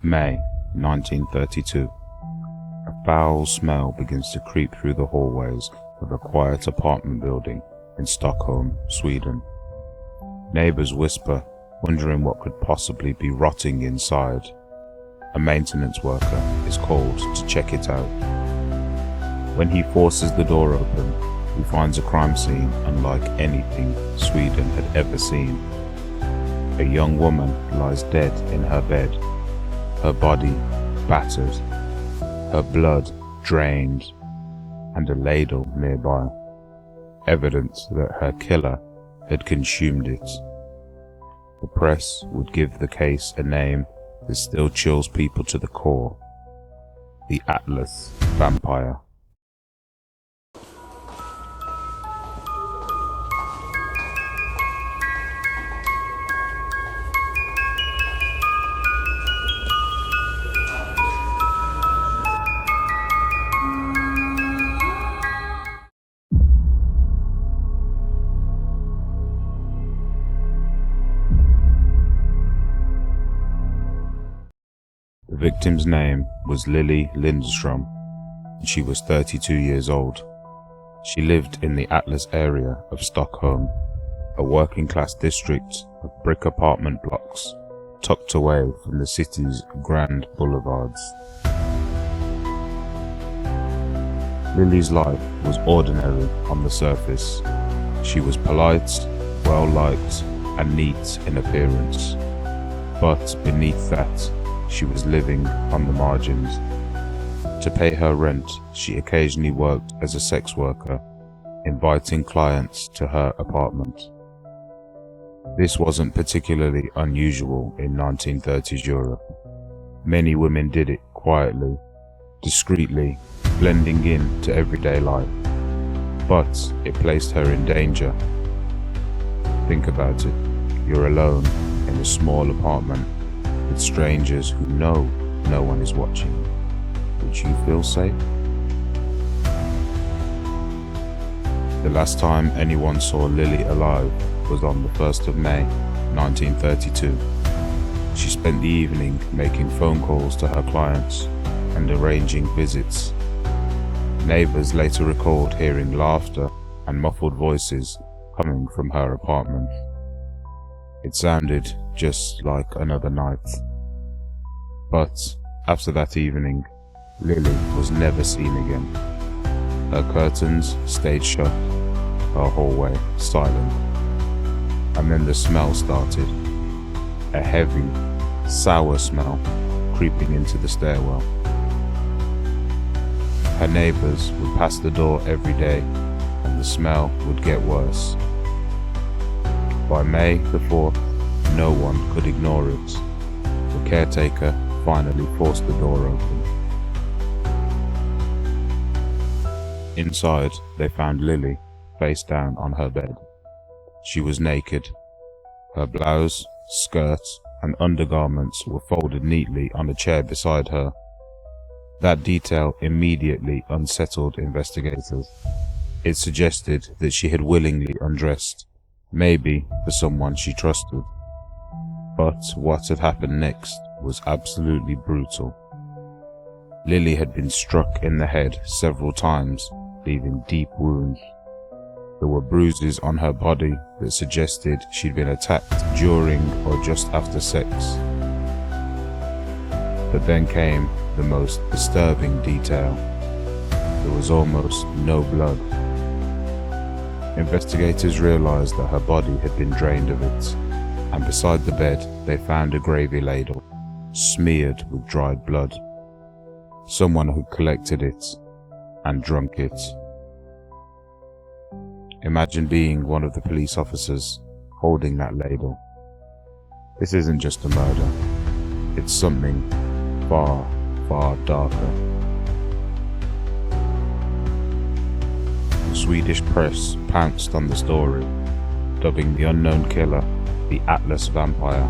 May 1932. A foul smell begins to creep through the hallways of a quiet apartment building in Stockholm, Sweden. Neighbors whisper, wondering what could possibly be rotting inside. A maintenance worker is called to check it out. When he forces the door open, he finds a crime scene unlike anything Sweden had ever seen. A young woman lies dead in her bed, her body battered, her blood drained, and a ladle nearby, evidence that her killer had consumed it. The press would give the case a name that still chills people to the core: the Atlas Vampire. The victim's name was Lily Lindström, and she was 32 years old. She lived in the Atlas area of Stockholm, a working-class district of brick apartment blocks tucked away from the city's grand boulevards. Lily's life was ordinary on the surface. She was polite, well-liked, and neat in appearance. But beneath that, she was living on the margins. To pay her rent, she occasionally worked as a sex worker, inviting clients to her apartment. This wasn't particularly unusual in 1930s Europe. Many women did it quietly, discreetly, blending in to everyday life. But it placed her in danger. Think about it. You're alone in a small apartment with strangers who know no one is watching. Would you feel safe? The last time anyone saw Lily alive was on the 1st of May, 1932. She spent the evening making phone calls to her clients and arranging visits. Neighbors later recalled hearing laughter and muffled voices coming from her apartment. It sounded just like another night. But after that evening, Lily was never seen again. Her curtains stayed shut, her hallway silent. And then the smell started. A heavy, sour smell creeping into the stairwell. Her neighbors would pass the door every day, and the smell would get worse. By May the 4th, no one could ignore it. The caretaker finally forced the door open. Inside, they found Lily face down on her bed. She was naked. Her blouse, skirt, and undergarments were folded neatly on a chair beside her. That detail immediately unsettled investigators. It suggested that she had willingly undressed, maybe for someone she trusted. But what had happened next was absolutely brutal. Lily had been struck in the head several times, leaving deep wounds. There were bruises on her body that suggested she'd been attacked during or just after sex. But then came the most disturbing detail. There was almost no blood. Investigators realized that her body had been drained of it, and beside the bed they found a gravy ladle, smeared with dried blood. Someone had collected it and drunk it. Imagine being one of the police officers holding that ladle. This isn't just a murder. It's something far, far darker. The Swedish press pounced on the story, dubbing the unknown killer the Atlas Vampire.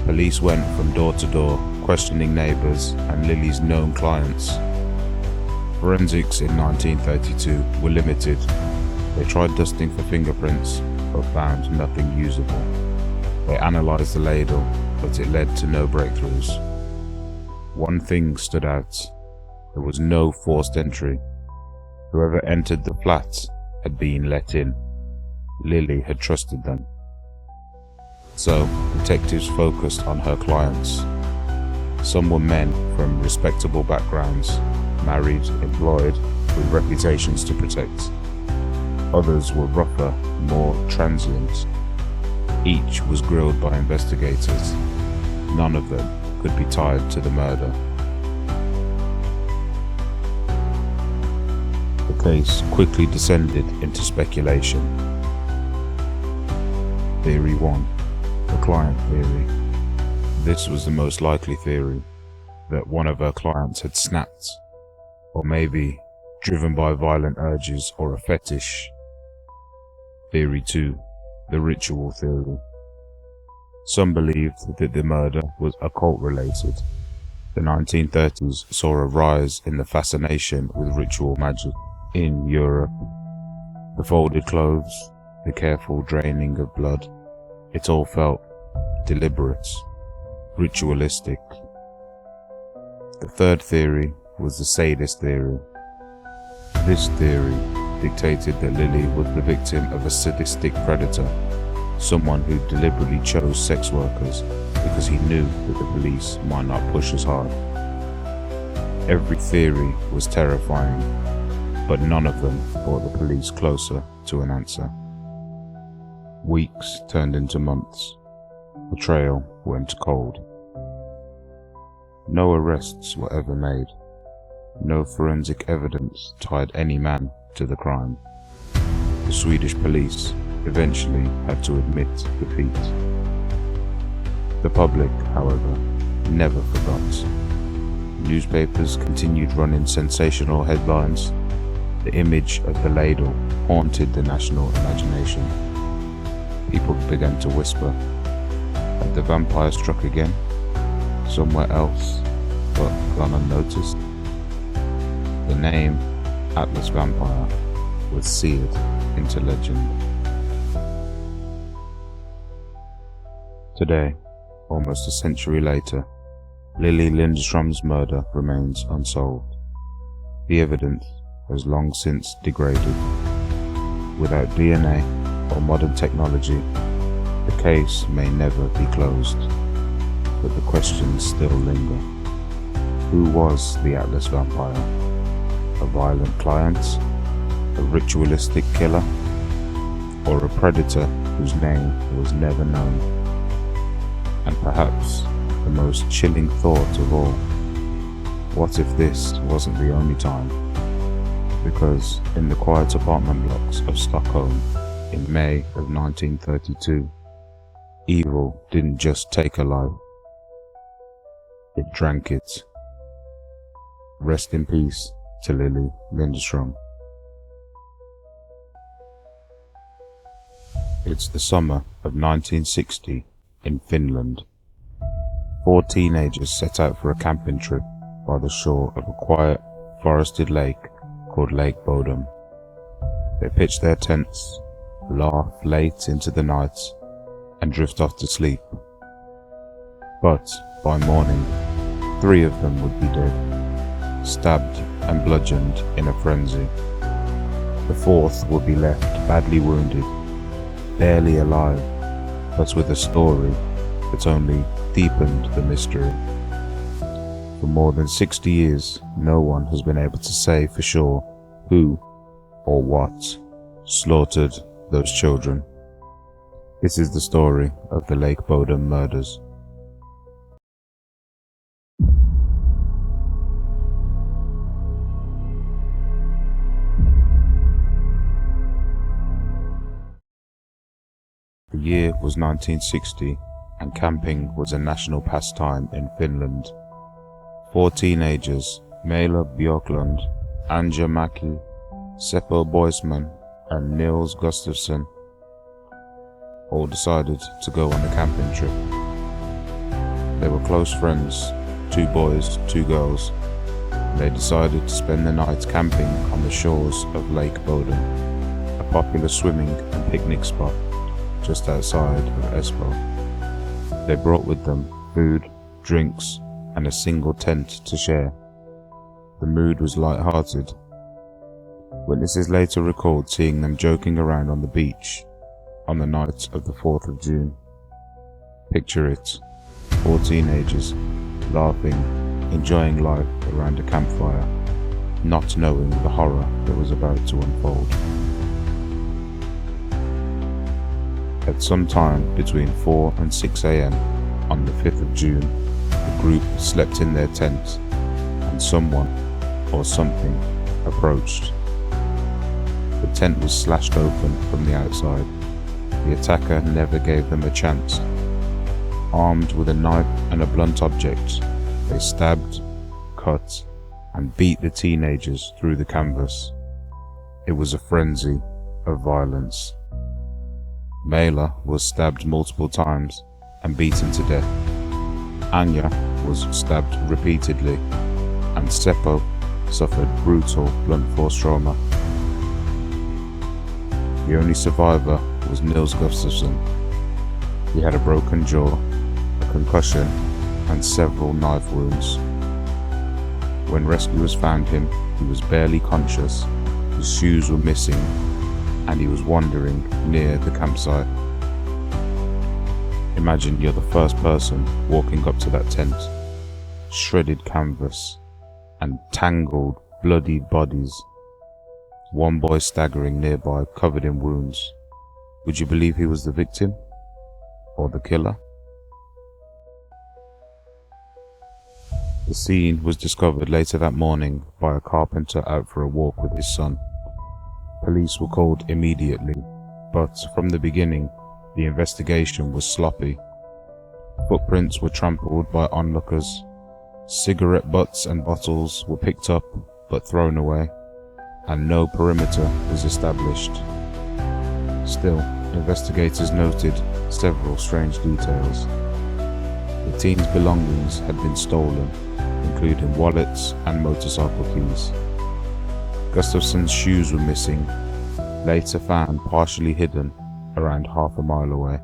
Police went from door to door, questioning neighbors and Lily's known clients. Forensics in 1932 were limited. They tried dusting for fingerprints, but found nothing usable. They analysed the ladle, but it led to no breakthroughs. One thing stood out. There was no forced entry. Whoever entered the flat had been let in. Lily had trusted them. So, detectives focused on her clients. Some were men from respectable backgrounds, married, employed, with reputations to protect. Others were rougher, more transient. Each was grilled by investigators. None of them could be tied to the murder. The case quickly descended into speculation. Theory 1. The client theory. This was the most likely theory, that one of her clients had snapped, or maybe driven by violent urges or a fetish. Theory 2. The ritual theory. Some believed that the murder was occult related. The 1930s saw a rise in the fascination with ritual magic in Europe. The folded clothes, the careful draining of blood, it all felt deliberate, ritualistic. The third theory was the sadist theory. This theory dictated that Lily was the victim of a sadistic predator, someone who deliberately chose sex workers because he knew that the police might not push as hard. Every theory was terrifying, but none of them brought the police closer to an answer. Weeks turned into months. The trail went cold. No arrests were ever made. No forensic evidence tied any man to the crime. The Swedish police eventually had to admit defeat. The public, however, never forgot. Newspapers continued running sensational headlines. The image of the ladle haunted the national imagination. People began to whisper, had the vampire struck again? Somewhere else, but gone unnoticed? The name Atlas Vampire was seared into legend. Today, almost a century later, Lily Lindström's murder remains unsolved. The evidence has long since degraded. Without DNA or modern technology, the case may never be closed, but the questions still linger. Who was the Atlas Vampire? A violent client? A ritualistic killer? Or a predator whose name was never known? And perhaps the most chilling thought of all, what if this wasn't the only time? Because in the quiet apartment blocks of Stockholm in May of 1932, evil didn't just take a life, it drank it. Rest in peace to Lily Lindström. It's the summer of 1960 in Finland. 4 teenagers set out for a camping trip by the shore of a quiet, forested lake called Lake Bodom. They pitch their tents, laugh late into the night, and drift off to sleep. But by morning, 3 of them would be dead, stabbed and bludgeoned in a frenzy. The 4th would be left badly wounded, barely alive, but with a story that only deepened the mystery. For more than 60 years, no one has been able to say for sure who or what slaughtered those children. This is the story of the Lake Bodom murders. The year was 1960, and camping was a national pastime in Finland. 4 teenagers, Mela Björklund, Anja Maki, Seppo Boisman, and Nils Gustafsson, all decided to go on a camping trip. They were close friends, 2 boys, 2 girls. They decided to spend the night camping on the shores of Lake Bodom, a popular swimming and picnic spot just outside of Espoo. They brought with them food, drinks, and a single tent to share. The mood was light-hearted. Witnesses later recalled seeing them joking around on the beach on the night of the 4th of June. Picture it, 4 teenagers, laughing, enjoying life around a campfire, not knowing the horror that was about to unfold. At some time between 4 and 6 a.m. on the 5th of June, the group slept in their tent, and someone or something approached. The tent was slashed open from the outside. The attacker never gave them a chance. Armed with a knife and a blunt object, they stabbed, cut, and beat the teenagers through the canvas. It was a frenzy of violence. Mela was stabbed multiple times and beaten to death. Anya was stabbed repeatedly, and Seppo suffered brutal blunt force trauma. The only survivor was Nils Gustafsson. He had a broken jaw, a concussion, and several knife wounds. When rescuers found him, he was barely conscious, his shoes were missing, and he was wandering near the campsite. Imagine you're the first person walking up to that tent. Shredded canvas and tangled, bloodied bodies. One boy staggering nearby, covered in wounds. Would you believe he was the victim? Or the killer? The scene was discovered later that morning by a carpenter out for a walk with his son. Police were called immediately, but from the beginning, the investigation was sloppy. Footprints were trampled by onlookers. Cigarette butts and bottles were picked up but thrown away, and no perimeter was established. Still, investigators noted several strange details. The teens' belongings had been stolen, including wallets and motorcycle keys. Gustafsson's shoes were missing, later found partially hidden around half a mile away,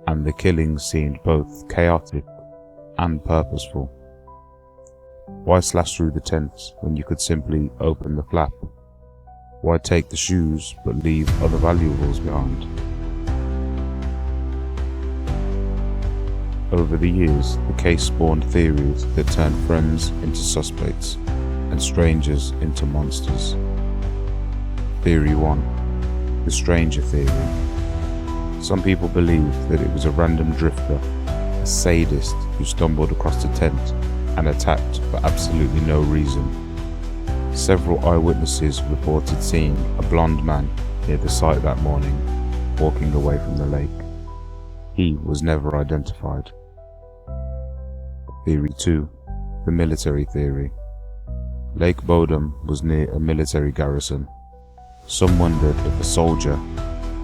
and the killings seemed both chaotic and purposeful. Why slash through the tent when you could simply open the flap? Why take the shoes but leave other valuables behind? Over the years, the case spawned theories that turned friends into suspects and strangers into monsters. Theory 1. The stranger theory. Some people believe that it was a random drifter, a sadist who stumbled across the tent and attacked for absolutely no reason. Several eyewitnesses reported seeing a blonde man near the site that morning, walking away from the lake. He was never identified. Theory 2. The military theory. Lake Bodom was near a military garrison. Some wondered if a soldier,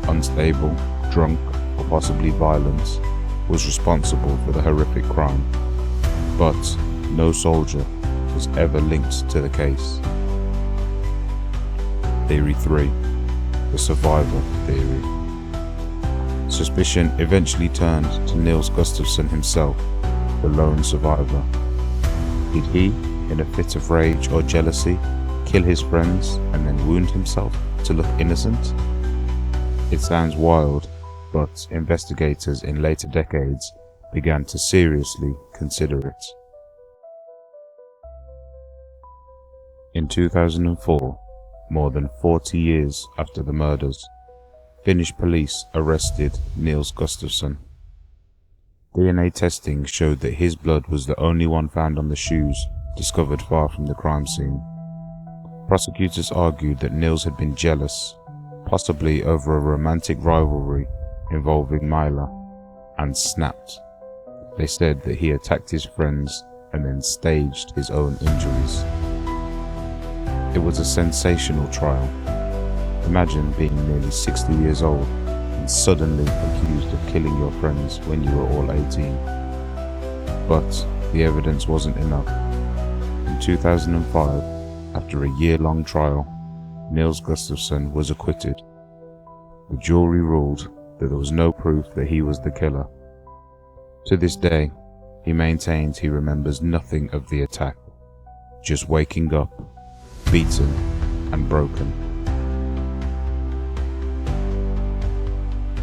unstable, drunk, or possibly violent, was responsible for the horrific crime. But no soldier was ever linked to the case. Theory 3. The survivor theory. Suspicion eventually turned to Nils Gustafsson himself, the lone survivor. Did he, in a fit of rage or jealousy, kill his friends and then wound himself to look innocent? It sounds wild, but investigators in later decades began to seriously consider it. In 2004, more than 40 years after the murders, Finnish police arrested Nils Gustafsson. DNA testing showed that his blood was the only one found on the shoes discovered far from the crime scene. Prosecutors argued that Nils had been jealous, possibly over a romantic rivalry involving Mila, and snapped. They said that he attacked his friends and then staged his own injuries. It was a sensational trial. Imagine being nearly 60 years old and suddenly accused of killing your friends when you were all 18. But the evidence wasn't enough. In 2005, after a year-long trial, Nils Gustafsson was acquitted. The jury ruled that there was no proof that he was the killer. To this day, He maintains he remembers nothing of the attack, just waking up, beaten and broken.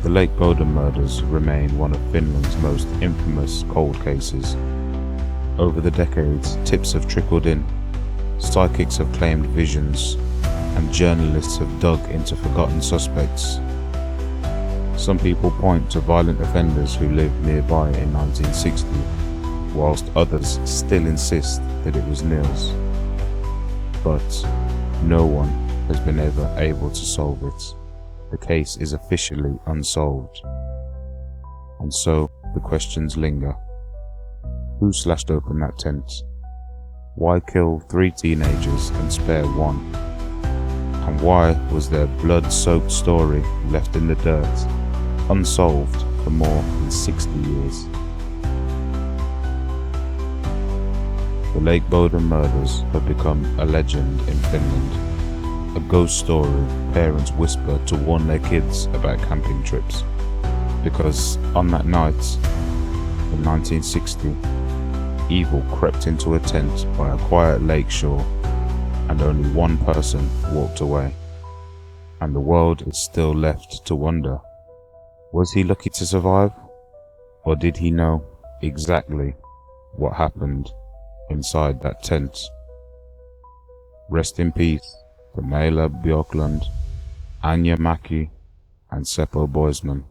The Lake Boden murders remain one of Finland's most infamous cold cases. Over the decades, tips have trickled in, psychics have claimed visions, and journalists have dug into forgotten suspects. Some people point to violent offenders who lived nearby in 1960, whilst others still insist that it was Nils. But no one has been ever able to solve it. The case is officially unsolved. And so the questions linger. Who slashed open that tent? Why kill 3 teenagers and spare 1? And why was their blood-soaked story left in the dirt, unsolved for more than 60 years? The Lake Boden murders have become a legend in Finland, a ghost story parents whisper to warn their kids about camping trips. Because on that night, in 1960, evil crept into a tent by a quiet lake shore, and only 1 person walked away. And the world is still left to wonder, was he lucky to survive? Or did he know exactly what happened inside that tent? Rest in peace to Mela Björklund, Anja Maki and Seppo Boisman.